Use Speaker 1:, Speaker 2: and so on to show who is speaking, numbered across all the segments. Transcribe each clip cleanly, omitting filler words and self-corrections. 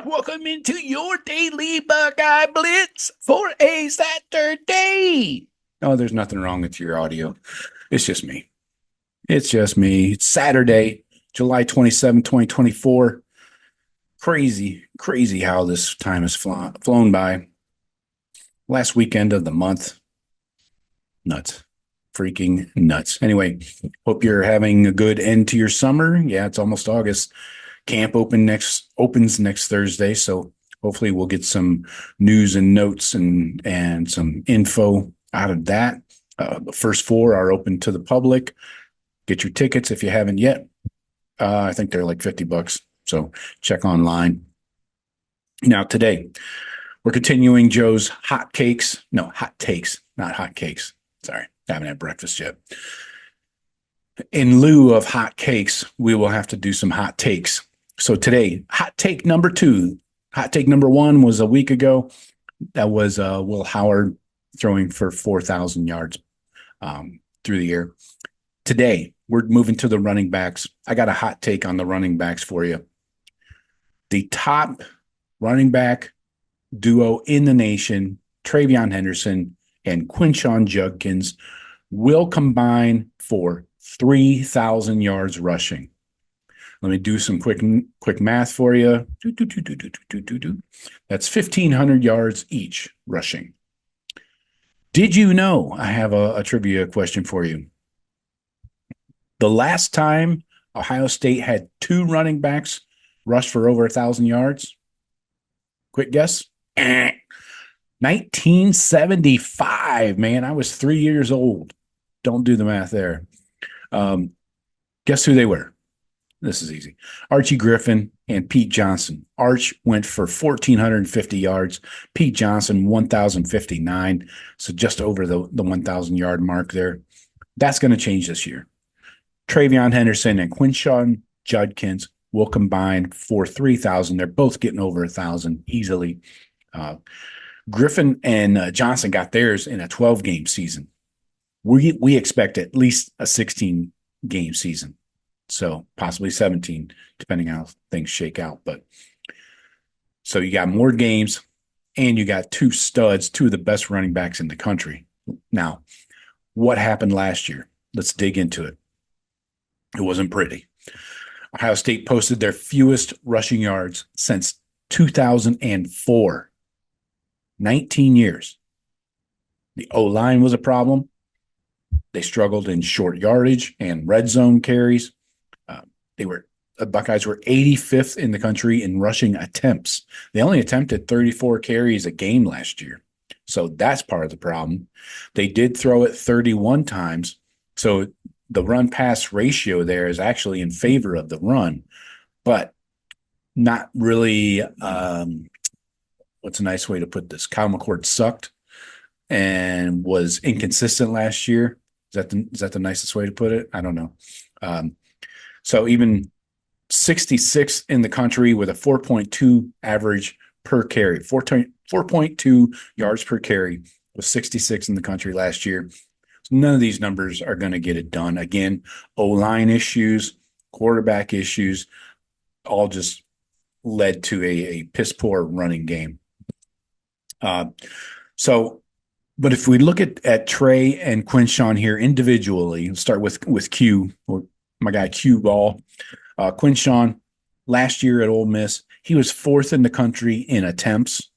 Speaker 1: Welcome into your Daily Buckeye Blitz for a Saturday. Oh, there's nothing wrong with your audio. It's just me. It's just me. It's Saturday, July 27, 2024. Crazy how this time has flown by. Last weekend of the month. Nuts. Freaking nuts. Anyway, hope you're having a good end to your summer. Yeah, it's almost August. Camp opens next Thursday, so hopefully we'll get some news and notes and some info out of that. The first four are open to the public. Get your tickets if you haven't yet. I think they're like $50, so check online. Now today we're continuing Joe's hot takes, not hot cakes. Sorry, haven't had breakfast yet. In lieu of hot cakes, we will have to do some hot takes. So today, hot take number 2. Hot take number 1 was a week ago. That was Will Howard throwing for 4,000 yards through the air. Today, we're moving to the running backs. I got a hot take on the running backs for you. The top running back duo in the nation, TreVeyon Henderson and Quinshon Judkins, will combine for 3,000 yards rushing. Let me do some quick math for you. That's 1,500 yards each rushing. Did you know? I have a trivia question for you. The last time Ohio State had 2 running backs rush for over 1,000 yards, quick guess? 1975, man. I was 3 years old. Don't do the math there. Guess who they were? This is easy. Archie Griffin and Pete Johnson. Arch went for 1,450 yards. Pete Johnson, 1,059. So just over the 1,000-yard mark there. That's going to change this year. TreVeyon Henderson and Quinshon Judkins will combine for 3,000. They're both getting over 1,000 easily. Griffin and Johnson got theirs in a 12-game season. We expect at least a 16-game season. So possibly 17, depending on how things shake out. But so you got more games and you got 2 studs, 2 of the best running backs in the country. Now, what happened last year? Let's dig into it. It wasn't pretty. Ohio State posted their fewest rushing yards since 2004. 19 years. The O-line was a problem. They struggled in short yardage and red zone carries. The Buckeyes were 85th in the country in rushing attempts. They only attempted 34 carries a game last year. So that's part of the problem. They did throw it 31 times. So the run-pass ratio there is actually in favor of the run, but not really what's a nice way to put this? Kyle McCord sucked and was inconsistent last year. Is that the nicest way to put it? I don't know. So even 66th in the country with a 4.2 average per carry, 4.2 yards per carry, was 66 in the country last year. So none of these numbers are going to get it done. Again, O-line issues, quarterback issues, all just led to a piss poor running game. But if we look at Trey and Quinshon here individually, start with Q, or my guy Q Ball. Quinshon, last year at Ole Miss, he was 4th in the country in attempts.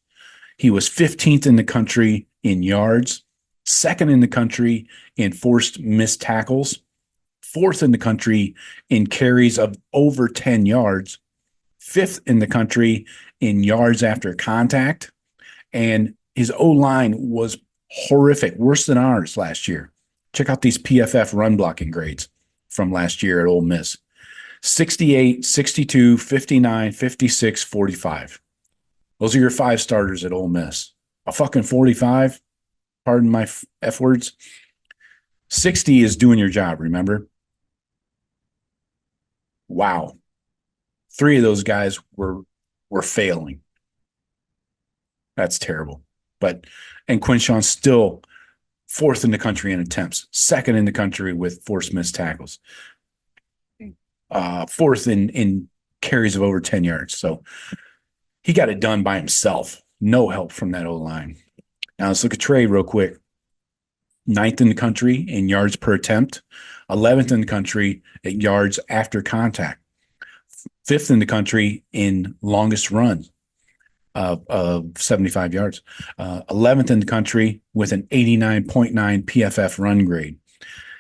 Speaker 1: He was 15th in the country in yards, 2nd in the country in forced missed tackles, 4th in the country in carries of over 10 yards, 5th in the country in yards after contact, and his O-line was horrific, worse than ours last year. Check out these PFF run blocking grades from last year at Ole Miss. 68, 62, 59, 56, 45. Those are your 5 starters at Ole Miss. A fucking 45, pardon my F words. 60 is doing your job, remember? Wow. 3 of those guys were failing. That's terrible. And Quinshon's still 4th in the country in attempts, 2nd in the country with forced missed tackles, 4th in carries of over 10 yards. So He got it done by himself. No help from that O-line. Now let's look at Trey real quick. Ninth in the country in yards per attempt, 11th in the country at yards after contact, fifth in the country in longest run of 75 yards, 11th in the country with an 89.9 PFF run grade.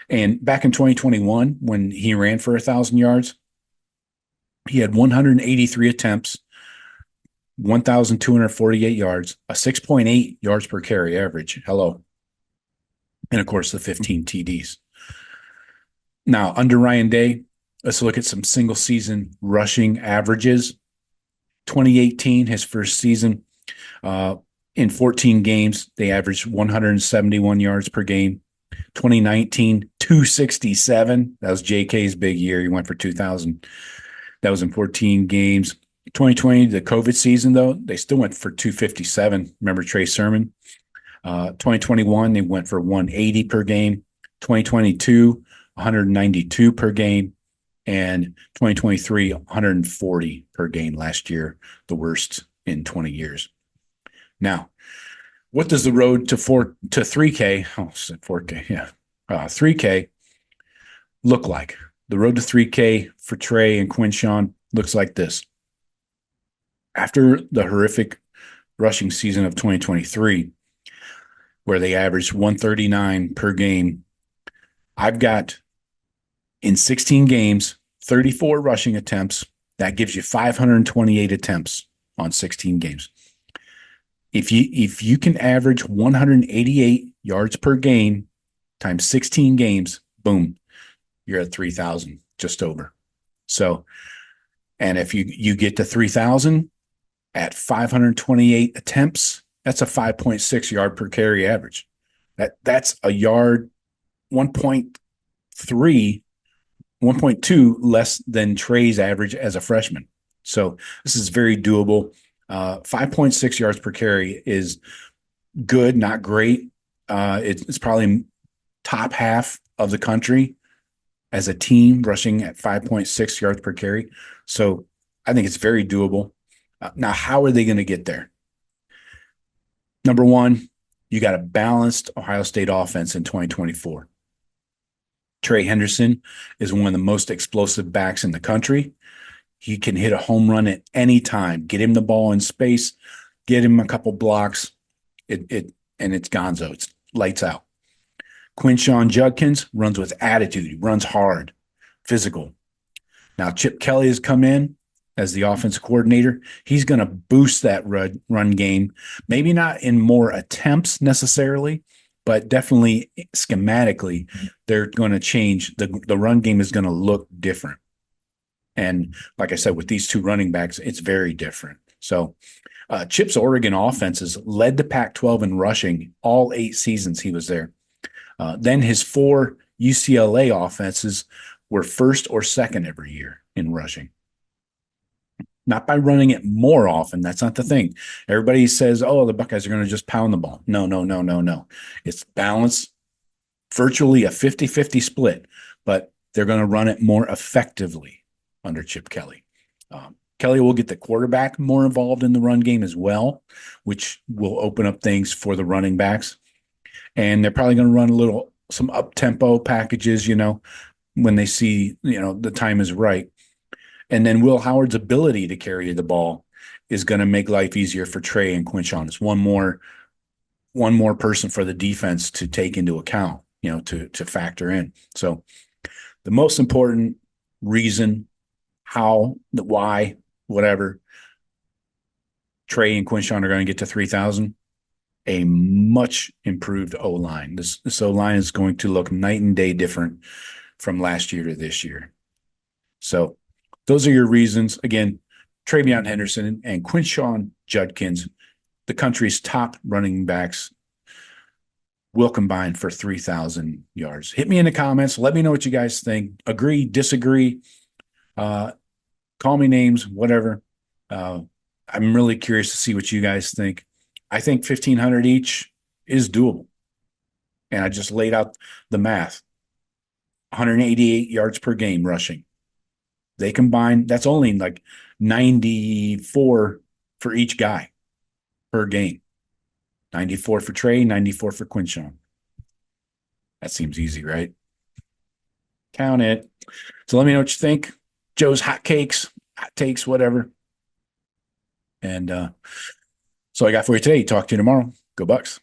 Speaker 1: And back in 2021, when he ran for 1,000 yards, he had 183 attempts, 1,248 yards, a 6.8 yards per carry average. Hello. And of course, the 15 TDs. Now, under Ryan Day, let's look at some single season rushing averages. 2018, his first season, in 14 games, they averaged 171 yards per game. 2019, 267. That was JK's big year. He went for 2,000. That was in 14 games. 2020, the COVID season, though, they still went for 257. Remember Trey Sermon? 2021, they went for 180 per game. 2022, 192 per game. And 2023, 140 per game last year, the worst in 20 years. Now, what does the road to 3K, 4K, yeah, 3K look like? The road to 3K for Trey and Quinshon looks like this. After the horrific rushing season of 2023, where they averaged 139 per game, I've got in 16 games, 34 rushing attempts. That gives you 528 attempts on 16 games. If you can average 188 yards per game times 16 games, boom, you're at 3,000, just over. So, and if you get to 3,000 at 528 attempts, that's a 5.6 yard per carry average. That's a yard 1.3, 1.2 less than Trey's average as a freshman. So this is very doable. 5.6 yards per carry is good, not great. It's probably top half of the country as a team rushing at 5.6 yards per carry. So I think it's very doable. Now, how are they going to get there? Number one, you got a balanced Ohio State offense in 2024. Trey Henderson is one of the most explosive backs in the country. He can hit a home run at any time. Get him the ball in space, get him a couple blocks, and it's gonzo. It's lights out. Quinshon Judkins runs with attitude. He runs hard, physical. Now, Chip Kelly has come in as the offensive coordinator. He's going to boost that run game. Maybe not in more attempts necessarily, but definitely schematically, they're going to change. The run game is going to look different. And like I said, with these two running backs, it's very different. So Chip's Oregon offenses led the Pac-12 in rushing all 8 seasons he was there. Then his 4 UCLA offenses were first or second every year in rushing. Not by running it more often. That's not the thing. Everybody says, oh, the Buckeyes are going to just pound the ball. No. It's balanced, virtually a 50-50 split, but they're going to run it more effectively under Chip Kelly. Kelly will get the quarterback more involved in the run game as well, which will open up things for the running backs. And they're probably going to run some up-tempo packages, when they see, the time is right. And then Will Howard's ability to carry the ball is going to make life easier for Trey and Quinshon. It's one more person for the defense to take into account, to factor in. So the most important reason, why, whatever, Trey and Quinshon are going to get to 3,000, a much improved O-line. This O-line is going to look night and day different from last year to this year. So those are your reasons. Again, TreVeyon Henderson and Quinshon Judkins, the country's top running backs, will combine for 3,000 yards. Hit me in the comments. Let me know what you guys think. Agree, disagree. Call me names, whatever. I'm really curious to see what you guys think. I think 1,500 each is doable. And I just laid out the math. 188 yards per game rushing. They combine, that's only like 94 for each guy per game. 94 for Trey, 94 for Quinshon. That seems easy, right? Count it. So let me know what you think. Joe's hot takes, whatever. And so I got for you today. Talk to you tomorrow. Go Bucks.